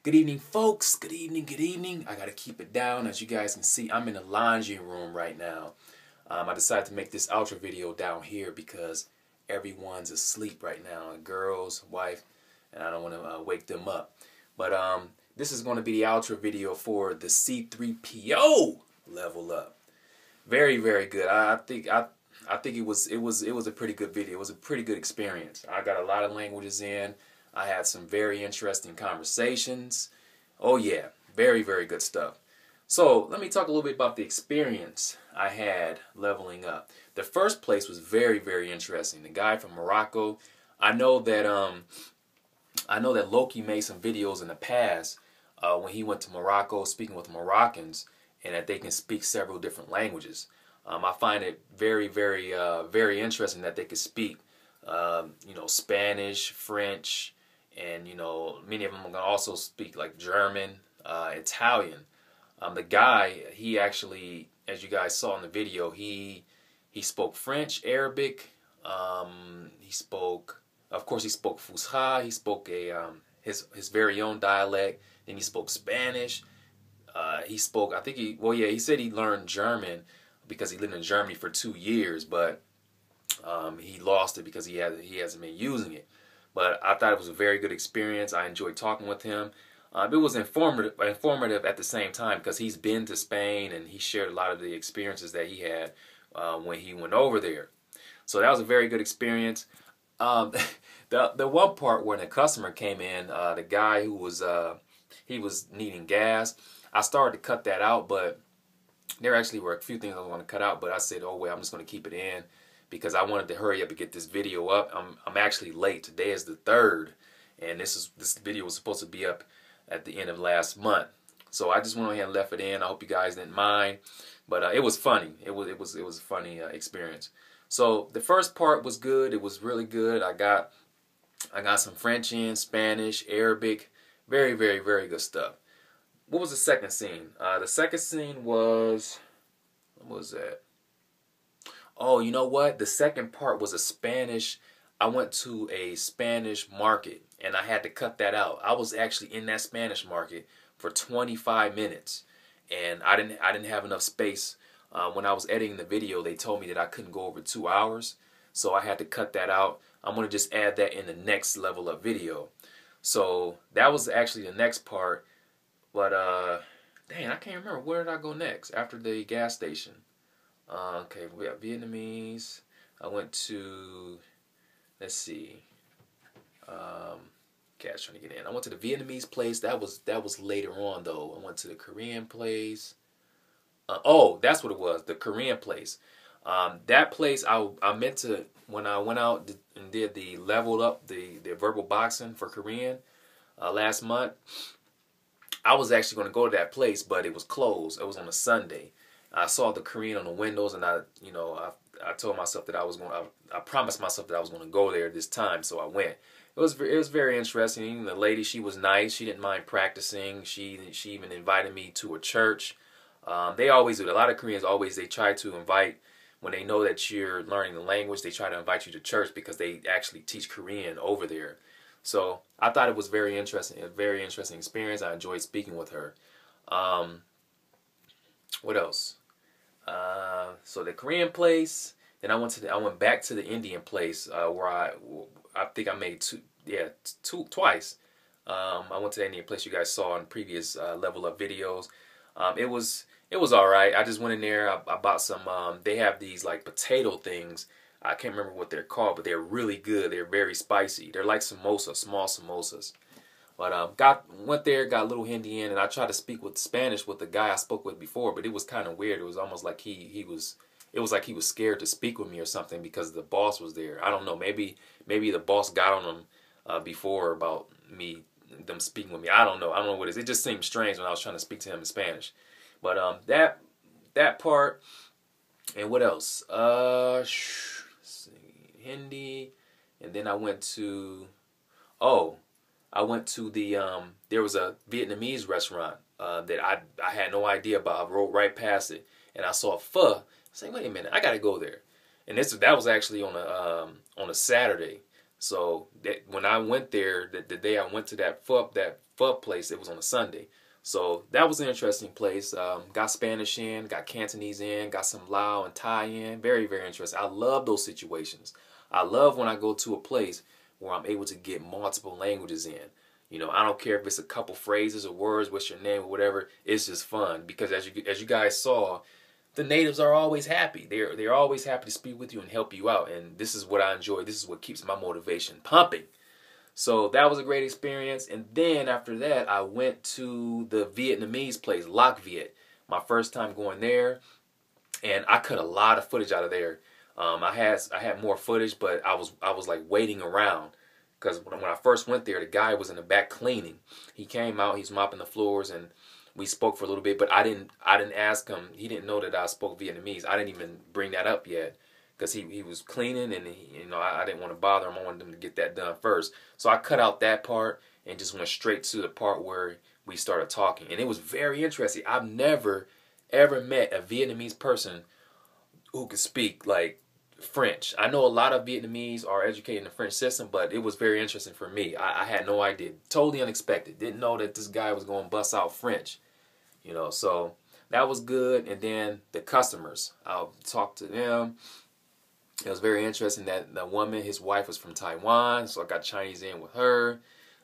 Good evening, folks. Good evening, good evening. I got to keep it down. As you guys can see, I'm in the laundry room right now. I decided to make this outro video down here because everyone's asleep right now. Girls, wife, and I don't want to wake them up. But this is going to be the outro video for the C-3PO level up. Very, very good. I think it was a pretty good video. It was a pretty good experience. I got a lot of languages in. I had some very interesting conversations. Oh yeah, very, very good stuff. So let me talk a little bit about the experience I had leveling up. The first place was very, very interesting. The guy from Morocco. I know that Loki made some videos in the past when he went to Morocco speaking with Moroccans, and that they can speak several different languages. I find it very, very, very interesting that they could speak, Spanish, French, and many of them can also speak like German, Italian. The guy, he actually, as you guys saw in the video, he spoke French, Arabic. Of course, he spoke Fusha. He spoke his very own dialect. Then he spoke Spanish. He said he learned German because he lived in Germany for 2 years, but he lost it because he hasn't been using it. But I thought it was a very good experience. I enjoyed talking with him. It was informative at the same time because he's been to Spain and he shared a lot of the experiences that he had when he went over there. So that was a very good experience. The one part when the customer came in, the guy who was he was needing gas. I started to cut that out, but there actually were a few things I was going to cut out. But I said, oh well, I'm just going to keep it in because I wanted to hurry up and get this video up. I'm actually late. Today is the 3rd, and this video was supposed to be up at the end of last month. So I just went ahead and left it in. I hope you guys didn't mind, but it was funny. It was a funny experience. So the first part was good. It was really good. I got some French in, Spanish, Arabic. Very, very, very good stuff. What was the second scene? The second scene was, what was that? Oh, you know what? The second part was a Spanish. I went to a Spanish market and I had to cut that out. I was actually in that Spanish market for 25 minutes and I didn't have enough space. When I was editing the video, they told me that I couldn't go over 2 hours, so I had to cut that out. I'm going to just add that in the next level up video. So that was actually the next part, but dang, I can't remember. Where did I go next after the gas station? Okay, we got Vietnamese. I went to, let's see, okay, I was trying to get in. I went to the Vietnamese place. That was later on though. I went to the Korean place. Oh, that's what it was, the Korean place. That place, I meant to, when I went out and did the leveled up, the verbal boxing for Korean last month, I was actually going to go to that place, but it was closed. It was on a Sunday. I saw the Korean on the windows, and I told myself that I promised myself that I was going to go there this time, so I went. It was very interesting. The lady, she was nice. She didn't mind practicing. She even invited me to a church. They always do. A lot of Koreans they try to invite, when they know that you're learning the language, they try to invite you to church because they actually teach Korean over there. So I thought it was very interesting, a very interesting experience. I enjoyed speaking with her. What else? So the Korean place. Then I went back to the Indian place where I think I made twice. I went to the Indian place you guys saw in previous level up videos. It was all right. I just went in there. I bought some. They have these like potato things. I can't remember what they're called, but they're really good. They're very spicy. They're like samosas, small samosas. But went there, got a little Hindi in, and I tried to speak with Spanish with the guy I spoke with before, but it was kind of weird. It was almost like it was like he was scared to speak with me or something because the boss was there. I don't know. Maybe the boss got on him before about them speaking with me. I don't know. I don't know what it is. It just seemed strange when I was trying to speak to him in Spanish. But that part, and what else? Let's see, Hindi, and then I went to the there was a Vietnamese restaurant that I had no idea about. I rode right past it and I saw pho. I said, wait a minute, I gotta go there. And that was actually on a Saturday. So when I went there, the day I went to that pho place, it was on a Sunday. So that was an interesting place. Got Spanish in, got Cantonese in, got some Lao and Thai in. Very, very interesting. I love those situations. I love when I go to a place where I'm able to get multiple languages in. You know, I don't care if it's a couple phrases or words, what's your name or whatever. It's just fun because as you guys saw, the natives are always happy. They're always happy to speak with you and help you out. And this is what I enjoy. This is what keeps my motivation pumping. So that was a great experience. And then after that, I went to the Vietnamese place, Lac Viet. My first time going there, and I cut a lot of footage out of there. I had more footage, but I was like waiting around because when I first went there, the guy was in the back cleaning. He came out, he's mopping the floors, and we spoke for a little bit. But I didn't ask him. He didn't know that I spoke Vietnamese. I didn't even bring that up yet because he was cleaning, and I didn't want to bother him. I wanted him to get that done first. So I cut out that part and just went straight to the part where we started talking, and it was very interesting. I've never ever met a Vietnamese person who could speak like French. I know a lot of Vietnamese are educated in the French system, but it was very interesting for me. I had no idea. Totally unexpected. Didn't know that this guy was going to bust out French. So that was good. And then the customers, I'll talk to them. It was very interesting that the woman, his wife was from Taiwan, so I got Chinese in with her.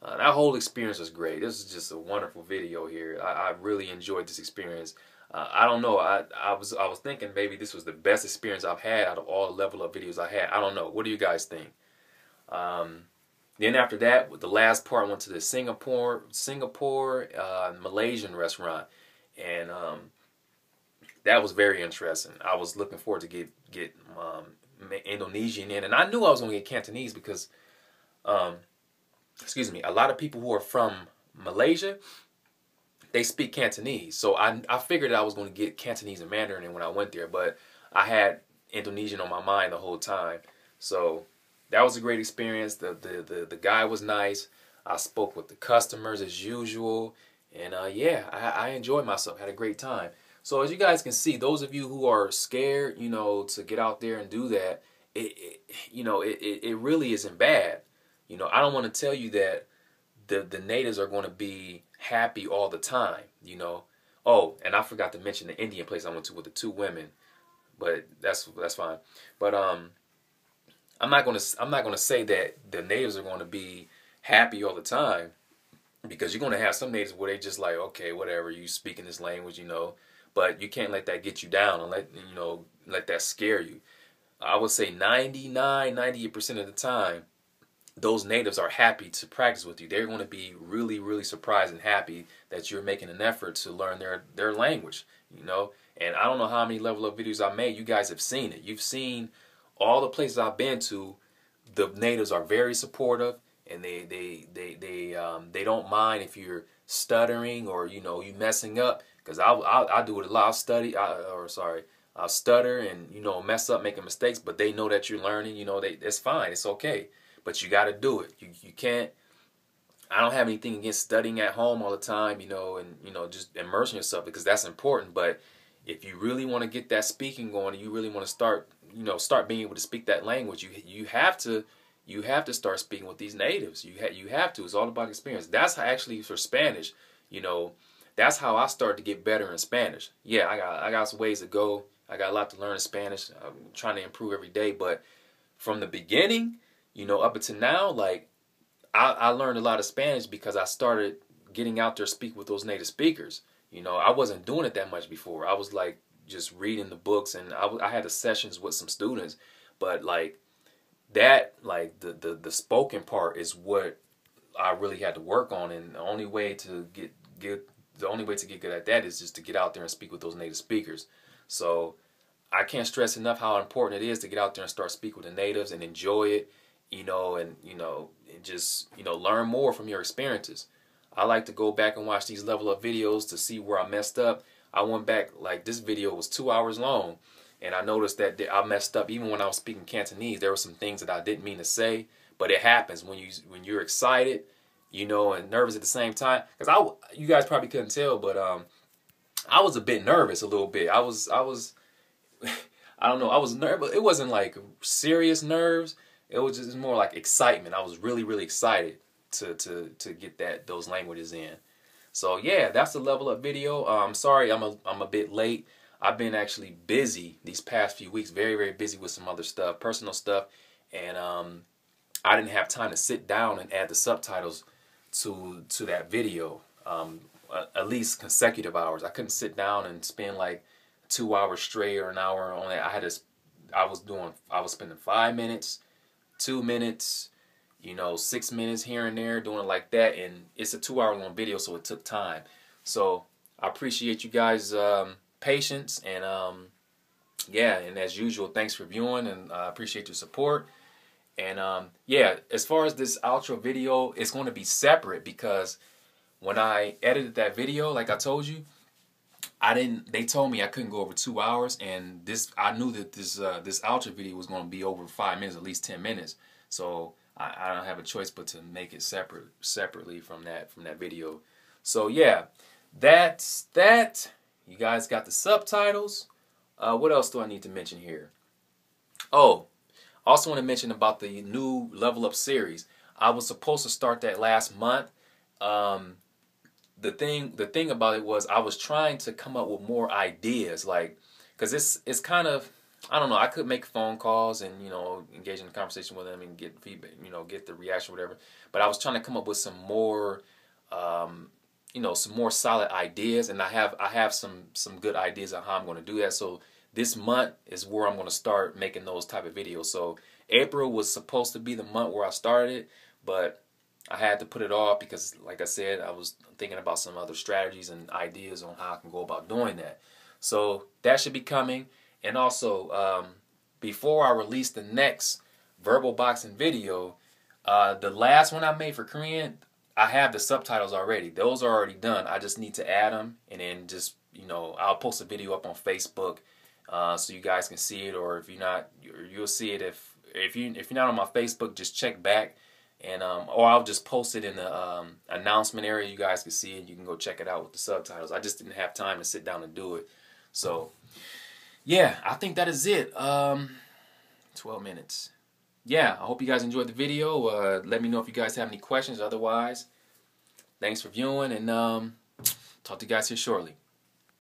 That whole experience was great. This is just a wonderful video here. I really enjoyed this experience. I don't know. I was thinking maybe this was the best experience I've had out of all the level up videos I had. I don't know. What do you guys think? Then after that, the last part, I went to the Singapore Malaysian restaurant, and that was very interesting. I was looking forward to get Indonesian in, and I knew I was going to get Cantonese because, excuse me, a lot of people who are from Malaysia, they speak Cantonese. So I figured I was going to get Cantonese and Mandarin when I went there, but I had Indonesian on my mind the whole time. So that was a great experience. The guy was nice. I spoke with the customers as usual, and yeah, I enjoyed myself. Had a great time. So as you guys can see, those of you who are scared, to get out there and do that, it really isn't bad. I don't want to tell you that the natives are going to be happy all the time. Oh, and I forgot to mention the Indian place I went to with the two women, but that's fine. But I'm not gonna say that the natives are going to be happy all the time, because you're going to have some natives where they just like, okay, whatever, you speaking this language, but you can't let that get you down and let that scare you. I would say 98% of the time, those natives are happy to practice with you. They're going to be really, really surprised and happy that you're making an effort to learn their language, And I don't know how many level up videos I made. You guys have seen it. You've seen all the places I've been to. The natives are very supportive, and they don't mind if you're stuttering or you messing up, because I'll do it a lot. I'll stutter and mess up, making mistakes, but they know that you're learning. It's fine. It's okay. But you got to do it. You can't. I don't have anything against studying at home all the time, and just immersing yourself, because that's important. But if you really want to get that speaking going, and you really want to start being able to speak that language, you have to start speaking with these natives. You have to. It's all about experience. That's how, actually, for Spanish, that's how I started to get better in Spanish. Yeah, I got some ways to go. I got a lot to learn in Spanish. I'm trying to improve every day, but from the beginning, up until now, like, I learned a lot of Spanish because I started getting out there speak with those native speakers. I wasn't doing it that much before. I was like just reading the books, and I had the sessions with some students, but like that, like the spoken part is what I really had to work on, and the only way to get good at that is just to get out there and speak with those native speakers. So I can't stress enough how important it is to get out there and start speaking with the natives and enjoy it, and just learn more from your experiences. I like to go back and watch these level up videos to see where I messed up. I went back, like, this video was 2 hours long, and I noticed that I messed up even when I was speaking Cantonese. There were some things that I didn't mean to say, but it happens when you're excited, and nervous at the same time. Because you guys probably couldn't tell, but I was a bit nervous a little bit. I was I don't know, I was nervous. It wasn't like serious nerves. it was just more like excitement. I was really excited to get those languages in. So yeah, that's the level up video. Sorry, I'm a bit late. I've been actually busy these past few weeks, very busy with some other stuff, personal stuff, and I didn't have time to sit down and add the subtitles to that video. At least consecutive hours. I couldn't sit down and spend like 2 hours straight or an hour on it. I was spending 5 minutes, 2 minutes, 6 minutes here and there, doing it like that, and it's a 2 hour long video, so it took time. So I appreciate you guys' patience, and yeah, and as usual, thanks for viewing, and I appreciate your support. And yeah, as far as this outro video, it's going to be separate because when I edited that video, like I told you, they told me I couldn't go over 2 hours, and I knew that this outro video was going to be over 5 minutes, at least 10 minutes. So I don't have a choice but to make it separately from that video. So yeah, that's that. You guys got the subtitles. What else do I need to mention here? Oh, also want to mention about the new Level Up series. I was supposed to start that last month. The thing about it was I was trying to come up with more ideas, like, because it's kind of, I don't know, I could make phone calls and engage in a conversation with them and get feedback, get the reaction, whatever. But I was trying to come up with some more, some more solid ideas, and I have some good ideas on how I'm going to do that. So this month is where I'm going to start making those type of videos. So April was supposed to be the month where I started, but I had to put it off because, like I said, I was thinking about some other strategies and ideas on how I can go about doing that. So that should be coming. And also, before I release the next verbal boxing video, the last one I made for Korean, I have the subtitles already. Those are already done. I just need to add them, and then just, I'll post a video up on Facebook so you guys can see it. Or if you're not, you'll see it if you're not on my Facebook, just check back. And or I'll just post it in the announcement area. You guys can see it. You can go check it out with the subtitles. I just didn't have time to sit down and do it. So yeah, I think that is it. 12 minutes. Yeah, I hope you guys enjoyed the video. Let me know if you guys have any questions. Otherwise, thanks for viewing, and talk to you guys here shortly.